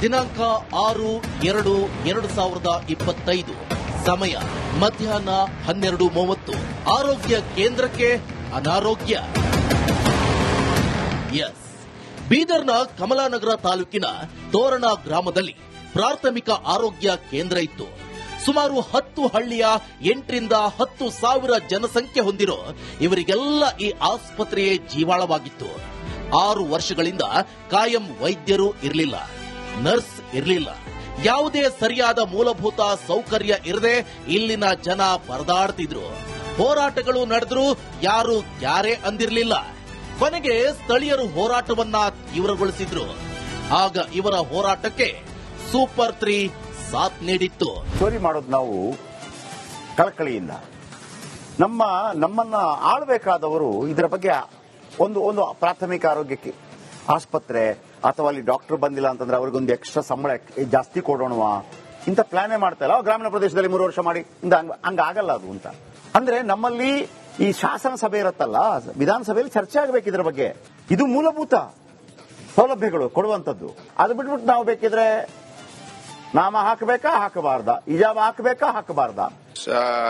ದಿನಾಂಕ 6/2/2025. ಸಮಯ ಮಧ್ಯಾಹ್ನ 12:30. ಆರೋಗ್ಯ ಕೇಂದ್ರಕ್ಕೆ ಅನಾರೋಗ್ಯ. ಬೀದರ್ನ ಕಮಲಾನಗರ ತಾಲೂಕಿನ ತೋರಣ ಗ್ರಾಮದಲ್ಲಿ ಪ್ರಾಥಮಿಕ ಆರೋಗ್ಯ ಕೇಂದ್ರ ಇತ್ತು. ಸುಮಾರು 10 ಹಳ್ಳಿಯ 8ರಿಂದ 10,000 ಜನಸಂಖ್ಯೆ ಹೊಂದಿರೋ ಇವರಿಗೆಲ್ಲ ಈ ಆಸ್ಪತ್ರೆಯೇ ಜೀವಾಳವಾಗಿತ್ತು. 6 ವರ್ಷಗಳಿಂದ ಕಾಯಂ ವೈದ್ಯರು ಇರಲಿಲ್ಲ, ನರ್ಸ್ ಇರಲಿಲ್ಲ. ಯಾವುದೇ ಸರಿಯಾದ ಮೂಲಭೂತ ಸೌಕರ್ಯ ಇರದೆ ಇಲ್ಲಿನ ಜನ ಪರದಾಡ್ತಿದ್ರು. ಹೋರಾಟಗಳು ನಡೆದ್ರು, ಯಾರು ಕ್ಯಾರೆ ಅಂದಿರಲಿಲ್ಲ. ಕೊನೆಗೆ ಸ್ಥಳೀಯರು ಹೋರಾಟವನ್ನ ತೀವ್ರಗೊಳಿಸಿದ್ರು. ಆಗ ಇವರ ಹೋರಾಟಕ್ಕೆ ಸೂಪರ್ 3 ಸಾಥ್ ನೀಡಿತ್ತು. ಚೋರಿ ಮಾಡೋದು ನಾವು ಕಳಕಳಿಯಿಂದ ನಮ್ಮನ್ನ ಆಳ್ಬೇಕಾದವರು ಇದರ ಬಗ್ಗೆ ಒಂದು ಪ್ರಾಥಮಿಕ ಆರೋಗ್ಯಕ್ಕೆ ಆಸ್ಪತ್ರೆ ಅಥವಾ ಅಲ್ಲಿ ಡಾಕ್ಟರ್ ಬಂದಿಲ್ಲ ಅಂತಂದ್ರೆ ಅವ್ರಿಗೊಂದು ಎಕ್ಸ್ಟ್ರಾ ಸಂಬಳ ಜಾಸ್ತಿ ಕೊಡೋಣವಾ ಇಂಥ ಪ್ಲಾನೇ ಮಾಡ್ತಾ ಇಲ್ಲ. ಗ್ರಾಮೀಣ ಪ್ರದೇಶದಲ್ಲಿ 3 ವರ್ಷ ಮಾಡಿ ಹಂಗಾಗಲ್ಲ ಅದು ಅಂತ. ಅಂದ್ರೆ ನಮ್ಮಲ್ಲಿ ಈ ಶಾಸನ ಸಭೆ ಇರುತ್ತಲ್ಲ, ವಿಧಾನಸಭೆಯಲ್ಲಿ ಚರ್ಚೆ ಆಗಬೇಕು ಇದರ ಬಗ್ಗೆ. ಇದು ಮೂಲಭೂತ ಸೌಲಭ್ಯಗಳು ಕೊಡುವಂತದ್ದು. ಅದು ಬಿಟ್ಬಿಟ್ಟು ನಾವು ಬೇಕಿದ್ರೆ ನಾಮ ಹಾಕಬೇಕಾ ಹಾಕಬಾರ್ದ, ಇಜಾಬ್ ಹಾಕಬೇಕಾ ಹಾಕಬಾರ್ದ,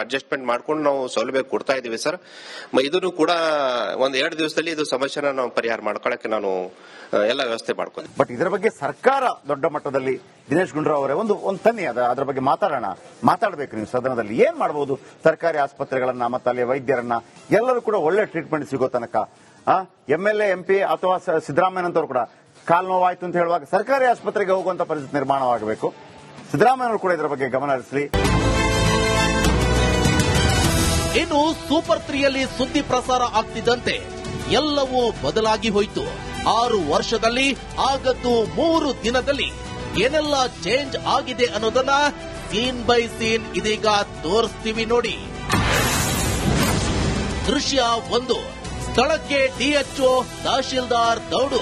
ಅಡ್ಜಸ್ಟ್ಮೆಂಟ್ ಮಾಡ್ಕೊಂಡು ನಾವು ಸೌಲಭ್ಯ ಕೊಡ್ತಾ ಇದೀವಿ ಸರ್. ಇದನ್ನು ಕೂಡ 1-2 ದಿವಸದಲ್ಲಿ ಇದು ಸಮಸ್ಯೆನ ನಾವು ಪರಿಹಾರ ಮಾಡ್ಕೊಳ್ಳಕ್ಕೆ ನಾನು ಎಲ್ಲ ವ್ಯವಸ್ಥೆ ಮಾಡ್ಕೊಂಡು. ಬಟ್ ಇದರ ಬಗ್ಗೆ ಸರ್ಕಾರ ದೊಡ್ಡ ಮಟ್ಟದಲ್ಲಿ ದಿನೇಶ್ ಗುಂಡೂರಾವ್ ಅವರೇ ಒಂದು ತನ್ನಿ ಅದರ ಬಗ್ಗೆ ಮಾತಾಡಬೇಕು. ನೀವು ಸದನದಲ್ಲಿ ಏನ್ ಮಾಡಬಹುದು? ಸರ್ಕಾರಿ ಆಸ್ಪತ್ರೆಗಳನ್ನ ಮತ್ತೆ ಅಲ್ಲಿ ವೈದ್ಯರನ್ನ ಎಲ್ಲರೂ ಕೂಡ ಒಳ್ಳೆ ಟ್ರೀಟ್ಮೆಂಟ್ ಸಿಗೋ ತನಕ MLA MP ಅಥವಾ ಸಿದ್ದರಾಮಯ್ಯನಂತವ್ರು ಕೂಡ ಕಾಲು ನೋವಾಯ್ತು ಅಂತ ಹೇಳುವಾಗ ಸರ್ಕಾರಿ ಆಸ್ಪತ್ರೆಗೆ ಹೋಗುವಂತ ಪರಿಸ್ಥಿತಿ ನಿರ್ಮಾಣವಾಗಬೇಕು. ಸಿದ್ದರಾಮಯ್ಯನವರು ಕೂಡ ಇದರ ಬಗ್ಗೆ ಗಮನ ಹರಿಸಲಿ. ಇನ್ನು ಸೂಪರ್ 3ಯಲ್ಲಿ ಸುದ್ದಿ ಪ್ರಸಾರ ಆಗ್ತಿದ್ದಂತೆ ಎಲ್ಲವೂ ಬದಲಾಗಿ ಹೋಯಿತು. 6 ವರ್ಷದಲ್ಲಿ ಆಗದ್ದು 3 ದಿನದಲ್ಲಿ ಏನೆಲ್ಲ ಚೇಂಜ್ ಆಗಿದೆ ಅನ್ನೋದನ್ನ ಸೀನ್ ಬೈ ಸೀನ್ ಇದೀಗ ತೋರಿಸ್ತೀವಿ ನೋಡಿ. ದೃಶ್ಯ 1. ಸ್ಥಳಕ್ಕೆ DHO ತಹಶೀಲ್ದಾರ್ ದೌಡು.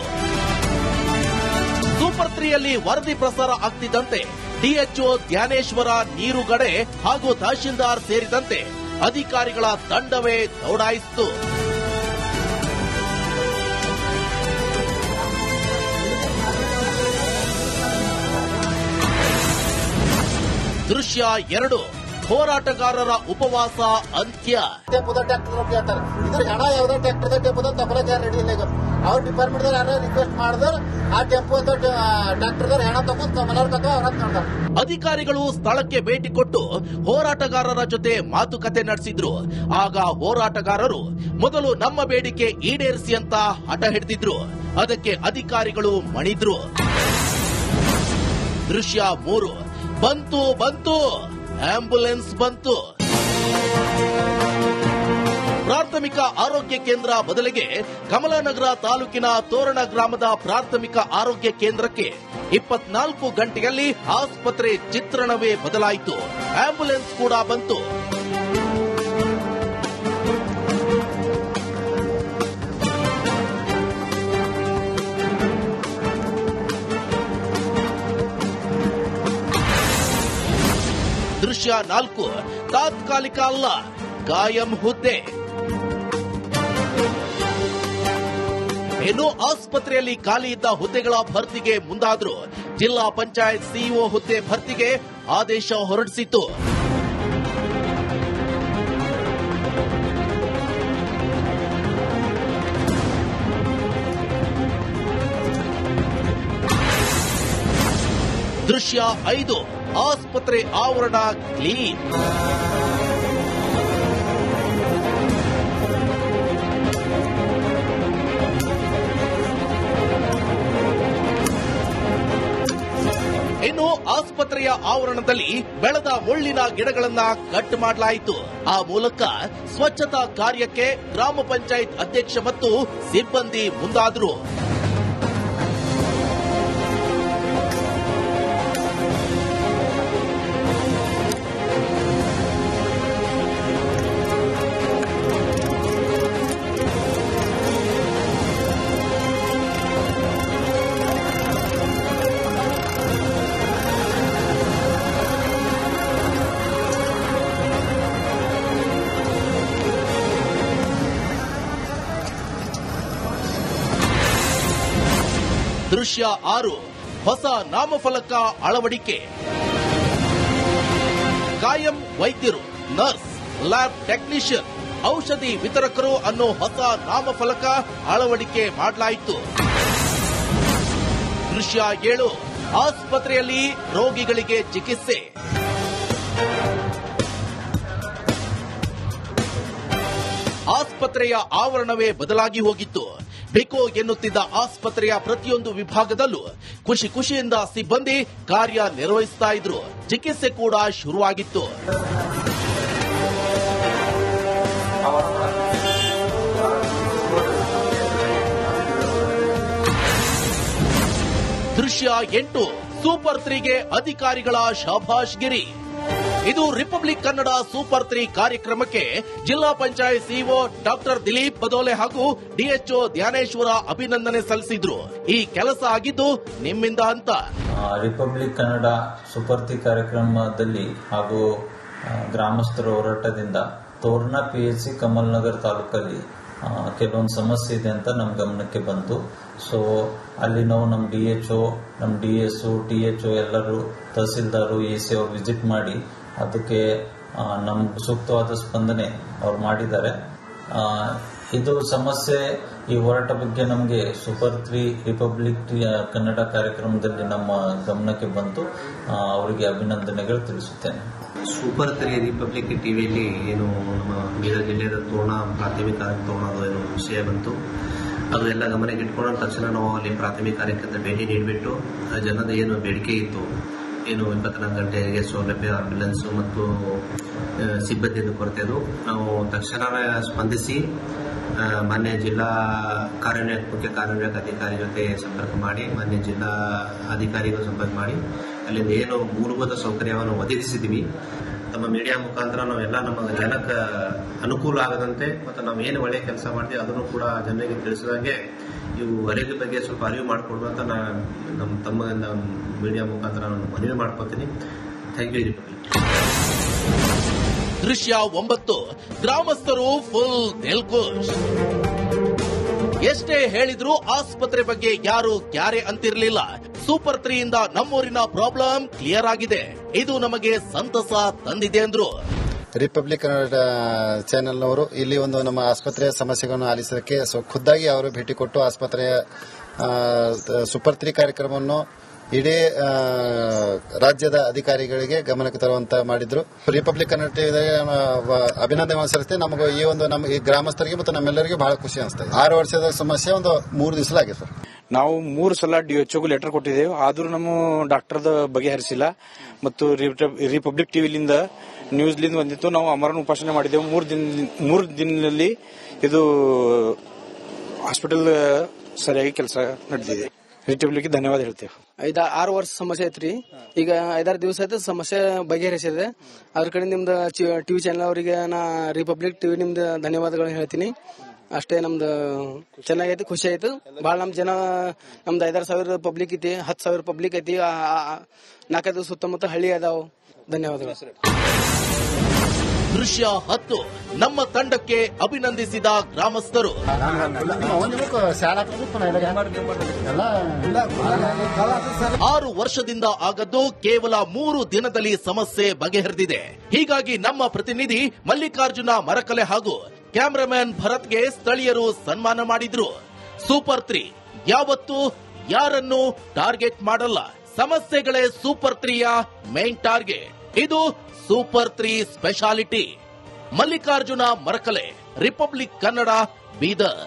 ಸೂಪರ್ 3ಯಲ್ಲಿ ವರದಿ ಪ್ರಸಾರ ಆಗ್ತಿದ್ದಂತೆ DHO ಧ್ಯಾನೇಶ್ವರ ನೀರುಗಡೆ ಹಾಗೂ ತಹಶೀಲ್ದಾರ್ ಸೇರಿದಂತೆ ಅಧಿಕಾರಿಗಳ ತಂಡವೇ ದೌಡಾಯಿಸಿತು. ದೃಶ್ಯ 2. ಹೋರಾಟಗಾರರ ಉಪವಾಸ ಅಂತ್ಯ. ಹಣ ಯಾವ್ದೋ ಟ್ಯಾಕ್ಟರ್ ಟೆಂಪೋ ತಗೊಳಕ್ ಯಾರು ರೆಡಿ ಇಲ್ಲ. ಅವ್ರ ಡಿಪಾರ್ಟ್ಮೆಂಟ್ ಯಾರು ರಿಕ್ವೆಸ್ಟ್ ಮಾಡಿದ್ರು ಆ ಟೆಂಪೋ ಟ್ಯಾಕ್ಟರ್ ಹಣ ತಗೊಂಡು ಮನೆಯವ್ರ ಅವ್ರ. ಅಧಿಕಾರಿಗಳು ಸ್ಥಳಕ್ಕೆ ಭೇಟಿ ಕೊಟ್ಟು ಹೋರಾಟಗಾರರ ಜೊತೆ ಮಾತುಕತೆ ನಡೆಸಿದ್ರು. ಆಗ ಹೋರಾಟಗಾರರು ಮೊದಲು ನಮ್ಮ ಬೇಡಿಕೆ ಈಡೇರಿಸಿ ಅಂತ ಹಠ ಹಿಡಿದಿದ್ರು. ಅದಕ್ಕೆ ಅಧಿಕಾರಿಗಳು ಮಣಿದ್ರು. ದೃಶ್ಯ 3. ಬಂತು ಆಂಬ್ಯುಲೆನ್ಸ್ ಬಂತು. ಪ್ರಾಥಮಿಕ ಆರೋಗ್ಯ ಕೇಂದ್ರ ಬದಲಿಗೆ ಕಮಲಾನಗರ ತಾಲೂಕಿನ ತೋರಣ ಗ್ರಾಮದ ಪ್ರಾಥಮಿಕ ಆರೋಗ್ಯ ಕೇಂದ್ರಕ್ಕೆ 24 ಗಂಟೆಯಲ್ಲಿ ಆಸ್ಪತ್ರೆ ಚಿತ್ರಣವೇ ಬದಲಾಯಿತು. ಆಂಬ್ಯುಲೆನ್ಸ್ ಕೂಡ ಬಂತು. ದೃಶ್ಯ 4. ತಾತ್ಕಾಲಿಕ ಅಲ್ಲ, ಕಾಯಂ ಹುದ್ದೆ. ಇನ್ನು ಆಸ್ಪತ್ರೆಯಲ್ಲಿ ಖಾಲಿ ಇದ್ದ ಹುದ್ದೆಗಳ ಭರ್ತಿಗೆ ಮುಂದಾದ್ರು. ಜಿಲ್ಲಾ ಪಂಚಾಯತ್ ಸಿಇಒ ಹುದ್ದೆ ಭರ್ತಿಗೆ ಆದೇಶ ಹೊರಡಿಸಿತು. ದೃಶ್ಯ 5. ಆಸ್ಪತ್ರೆ ಆವರಣ ಕ್ಲೀನ್. ಇನ್ನು ಆಸ್ಪತ್ರೆಯ ಆವರಣದಲ್ಲಿ ಬೆಳೆದ ಮುಳ್ಳಿನ ಗಿಡಗಳನ್ನ ಕಟ್ ಮಾಡಲಾಯಿತು. ಆ ಮೂಲಕ ಸ್ವಚ್ಛತಾ ಕಾರ್ಯಕ್ಕೆ ಗ್ರಾಮ ಪಂಚಾಯತ್ ಅಧ್ಯಕ್ಷ ಮತ್ತು ಸಿಬ್ಬಂದಿ ಮುಂದಾದರು. ದೃಶ್ಯ 6. ಹೊಸ ನಾಮಫಲಕ ಅಳವಡಿಕೆ. ಕಾಯಂ ವೈದ್ಯರು, ನರ್ಸ್, ಲ್ಯಾಬ್ ಟೆಕ್ನಿಷಿಯನ್, ಔಷಧಿ ವಿತರಕರು ಅನ್ನೋ ಹೊಸ ನಾಮಫಲಕ ಅಳವಡಿಕೆ ಮಾಡಲಾಯಿತು. ದೃಶ್ಯ 7, ಆಸ್ಪತ್ರೆಯಲ್ಲಿ ರೋಗಿಗಳಿಗೆ ಚಿಕಿತ್ಸೆ. ಆಸ್ಪತ್ರೆಯ ಆವರಣವೇ ಬದಲಾಗಿ ಹೋಗಿತ್ತು. ಬಿಕೋ ಎನ್ನುತ್ತಿದ್ದ ಆಸ್ಪತ್ರೆಯ ಪ್ರತಿಯೊಂದು ವಿಭಾಗದಲ್ಲೂ ಖುಷಿಯಿಂದ ಸಿಬ್ಬಂದಿ ಕಾರ್ಯ ನಿರ್ವಹಿಸ್ತಾ ಇದ್ರು. ಚಿಕಿತ್ಸೆ ಕೂಡ ಶುರುವಾಗಿತ್ತು. ದೃಶ್ಯ 8, ಸೂಪರ್ 3ಗೆ ಅಧಿಕಾರಿಗಳ ಶಾಬಾಷ್ಗಿರಿ. ಇದು ರಿಪಬ್ಲಿಕ್ ಕನ್ನಡ ಸೂಪರ್ 3 ಕಾರ್ಯಕ್ರಮಕ್ಕೆ ಜಿಲ್ಲಾ ಪಂಚಾಯತ್ ಸಿಇಒ ಡಾಕ್ಟರ್ ದಿಲೀಪ್ ಬದೋಲೆ ಹಾಗೂ ಡಿಎಚ್ಒ ಧ್ಯಾನೇಶ್ವರ ಅಭಿನಂದನೆ ಸಲ್ಲಿಸಿದ್ರು. ಈ ಕೆಲಸ ಆಗಿದ್ದು ನಿಮ್ಮಿಂದ ಅಂತ. ರಿಪಬ್ಲಿಕ್ ಕನ್ನಡ ಸೂಪರ್ 3 ಕಾರ್ಯಕ್ರಮದಲ್ಲಿ ಹಾಗೂ ಗ್ರಾಮಸ್ಥರ ಹೋರಾಟದಿಂದ ತೋರ್ನಾ PHC ಕಮಲ್ ನಗರ್ ತಾಲೂಕಲ್ಲಿ ಕೆಲವೊಂದು ಸಮಸ್ಯೆ ಇದೆ ಅಂತ ನಮ್ಮ ಗಮನಕ್ಕೆ ಬಂತು. ಸೊ ಅಲ್ಲಿ ನಾವು ನಮ್ಮ DHO, ನಮ್ಮ DS, THO ಎಲ್ಲರೂ ತಹಸೀಲ್ದಾರು, EC ಅವರು ವಿಸಿಟ್ ಮಾಡಿ ಅದಕ್ಕೆ ನಮ್ಗೆ ಸೂಕ್ತವಾದ ಸ್ಪಂದನೆ ಅವ್ರು ಮಾಡಿದ್ದಾರೆ. ಇದು ಸಮಸ್ಯೆ, ಈ ಹೋರಾಟ ಬಗ್ಗೆ ನಮಗೆ ಸೂಪರ್ 3 ರಿಪಬ್ಲಿಕ್ ಕನ್ನಡ ಕಾರ್ಯಕ್ರಮದಲ್ಲಿ ನಮ್ಮ ಗಮನಕ್ಕೆ ಬಂತು. ಅವರಿಗೆ ಅಭಿನಂದನೆಗಳು ತಿಳಿಸುತ್ತೇನೆ. ಸೂಪರ್ 3 ರಿಪಬ್ಲಿಕ್ ಟಿವಿಯಲ್ಲಿ ಏನು ನಮ್ಮ ಬೀದರ್ ಜಿಲ್ಲೆಯ ತೋರಣ ಪ್ರಾಥಮಿಕ ಆರೋಗ್ಯ ತೋರಣದ ಏನು ವಿಷಯ ಬಂತು, ಅದು ಎಲ್ಲ ಗಮನಕ್ಕೆ ಇಟ್ಕೊಂಡ ತಕ್ಷಣ ನಾವು ಅಲ್ಲಿ ಪ್ರಾಥಮಿಕ ಆರೋಗ್ಯದ ಭೇಟಿ ನೀಡಿಬಿಟ್ಟು ಜನದ ಏನು ಬೇಡಿಕೆ ಇತ್ತು, ಏನು 24 ಗಂಟೆಗೆ ಸೌಲಭ್ಯ, ಆಂಬ್ಯುಲೆನ್ಸ್ ಮತ್ತು ಸಿಬ್ಬಂದಿಯ ಕೊರತೆದು ನಾವು ತಕ್ಷಣ ಸ್ಪಂದಿಸಿ ಮಾನ್ಯ ಜಿಲ್ಲಾ ಮುಖ್ಯ ಕಾರ್ಯನಿರ್ವಾಹಕ ಅಧಿಕಾರಿ ಜೊತೆ ಸಂಪರ್ಕ ಮಾಡಿ, ಮಾನ್ಯ ಜಿಲ್ಲಾ ಅಧಿಕಾರಿಗಳು ಸಂಪರ್ಕ ಮಾಡಿ ಅಲ್ಲಿಂದ ಏನು ಮೂಲಭೂತ ಸೌಕರ್ಯವನ್ನು ಒದಗಿಸಿದ್ವಿ. ತಮ್ಮ ಮೀಡಿಯಾ ಮುಖಾಂತರ ನಾವೆಲ್ಲ ನಮ್ಮ ಜನಕ್ಕೆ ಅನುಕೂಲ ಆಗದಂತೆ ಮತ್ತು ನಾವು ಏನು ಒಳ್ಳೆಯ ಕೆಲಸ ಮಾಡ್ತೀವಿ ಅದನ್ನು ಕೂಡ ಜನರಿಗೆ ತಿಳಿಸಿದಂಗೆ ಇವು ಆರೋಗ್ಯ ಬಗ್ಗೆ ಸ್ವಲ್ಪ ಅರಿವು ಮಾಡಿಕೊಡುವ ಅಂತ ನಮ್ಮ ಮೀಡಿಯಾ ಮುಖಾಂತರ ನಾನು ಮನವಿ ಮಾಡ್ಕೊತೀನಿ. Thank you. ದೃಶ್ಯ 9, ಗ್ರಾಮಸ್ಥರು ಫುಲ್ ದಿಲ್ಖುಷ್. ಎಷ್ಟೇ ಹೇಳಿದ್ರು ಆಸ್ಪತ್ರೆ ಬಗ್ಗೆ ಯಾರು ಕ್ಯಾರೆ ಅಂತಿರಲಿಲ್ಲ. ಸೂಪರ್ 3 ಇಂದ ನಮ್ಮೂರಿನ ಪ್ರಾಬ್ಲಮ್ ಕ್ಲಿಯರ್ ಆಗಿದೆ. ಇದು ನಮಗೆ ಸಂತಸ ತಂದಿದೆ ಅಂದ್ರು. ರಿಪಬ್ಲಿಕ್ ಕನ್ನಡ ಚಾನೆಲ್ನವರು ಇಲ್ಲಿ ಒಂದು ನಮ್ಮ ಆಸ್ಪತ್ರೆಯ ಸಮಸ್ಯೆಗಳನ್ನು ಆಲಿಸೋದಕ್ಕೆ ಖುದ್ದಾಗಿ ಅವರು ಭೇಟಿ ಕೊಟ್ಟು ಆಸ್ಪತ್ರೆಯ ಸೂಪರ್ 3 ಕಾರ್ಯಕ್ರಮವನ್ನು ಇಡೀ ರಾಜ್ಯದ ಅಧಿಕಾರಿಗಳಿಗೆ ಗಮನಕ್ಕೆ ತರುವಂತ ಮಾಡಿದ್ರು. ರಿಪಬ್ಲಿಕ್ ಕನ್ನಡ ಅಭಿನಂದನೆ ಸಲ್ಲಿಸ್ತೇವೆ. ನಮಗೂ ಈ ಒಂದು ನಮ್ಮ ಈ ಗ್ರಾಮಸ್ಥರಿಗೆ ಮತ್ತು ನಮ್ಮೆಲ್ಲರಿಗೂ ಬಹಳ ಖುಷಿ ಅನಿಸ್ತದೆ. 6 ವರ್ಷದ ಸಮಸ್ಯೆ ಒಂದು 3 ದಿವಸಲಾಗಿದೆ ಸರ್. ನಾವು 3 ಸಲ DHOಗೂ ಲೆಟರ್ ಕೊಟ್ಟಿದ್ದೇವೆ, ಆದ್ರೂ ನಮ್ಮ ಡಾಕ್ಟರ್ದ ಬಗೆಹರಿಸಿಲ್ಲ. ಮತ್ತು ರಿಪಬ್ಲಿಕ್ ಟಿವಿಲಿಂದ ನ್ಯೂಸ್ಲಿಂದ ಬಂದಿತ್ತು. ನಾವು ಅಮರನ ಉಪಾಸನೆ ಮಾಡಿದ್ದೆವು. 3 ದಿನದಲ್ಲಿ ಇದು ಹಾಸ್ಪಿಟಲ್ ಸರಿಯಾಗಿ ಕೆಲಸ ನಡೆದಿದೆ. ರಿಪಬ್ಲಿಕ್ ಧನ್ಯವಾದ ಹೇಳ್ತೇವೆ. 5-6 ವರ್ಷ ಸಮಸ್ಯೆ ಐತ್ರಿ. ಈಗ 5-6 ದಿವಸ ಆಯ್ತು ಸಮಸ್ಯೆ ಬಗೆಹರಿಸಿದೆ. ಅದ್ರ ಕಡೆ ನಿಮ್ದು ಟಿವಿ ಚಾನೆಲ್ ಅವರಿಗೆ ನಾ ರಿಪಬ್ಲಿಕ್ ಟಿವಿ ನಿಮ್ದು ಧನ್ಯವಾದಗಳು ಹೇಳ್ತೀನಿ. ಅಷ್ಟೇ, ನಮ್ದು ಚೆನ್ನಾಗೈತಿ, ಖುಷಿ ಆಯ್ತು ಬಹಳ. ನಮ್ ಜನ ನಮ್ದು 5-6 ಸಾವಿರ ಪಬ್ಲಿಕ್ ಐತಿ, 10 ಸಾವಿರ ಪಬ್ಲಿಕ್ ಐತಿ. 4 ಸುತ್ತಮುತ್ತ ಹಳ್ಳಿ ಅದಾವ. ಧನ್ಯವಾದಗಳು. ದೃಶ್ಯ 10, ನಮ್ಮ ತಂಡಕ್ಕೆ ಅಭಿನಂದಿಸಿದ ಗ್ರಾಮಸ್ಥರು. 6 ವರ್ಷದಿಂದ ಆಗದ್ದು ಕೇವಲ 3 ದಿನದಲ್ಲಿ ಸಮಸ್ಯೆ ಬಗೆಹರಿದಿದೆ. ಹೀಗಾಗಿ ನಮ್ಮ ಪ್ರತಿನಿಧಿ ಮಲ್ಲಿಕಾರ್ಜುನ ಮರಕಲೆ ಹಾಗೂ ಕ್ಯಾಮರಾಮನ್ ಭರತ್ಗೆ ಸ್ಥಳೀಯರು ಸನ್ಮಾನ ಮಾಡಿದ್ರು. ಸೂಪರ್ 3 ಯಾವತ್ತೂ ಯಾರನ್ನು ಟಾರ್ಗೆಟ್ ಮಾಡಲ್ಲ. ಸಮಸ್ಯೆಗಳೇ ಸೂಪರ್ 3ಯ ಮೇನ್ ಟಾರ್ಗೆಟ್. ಇದು super 3 speciality. Mallikarjuna Marakale, Republic Kannada, Bidar.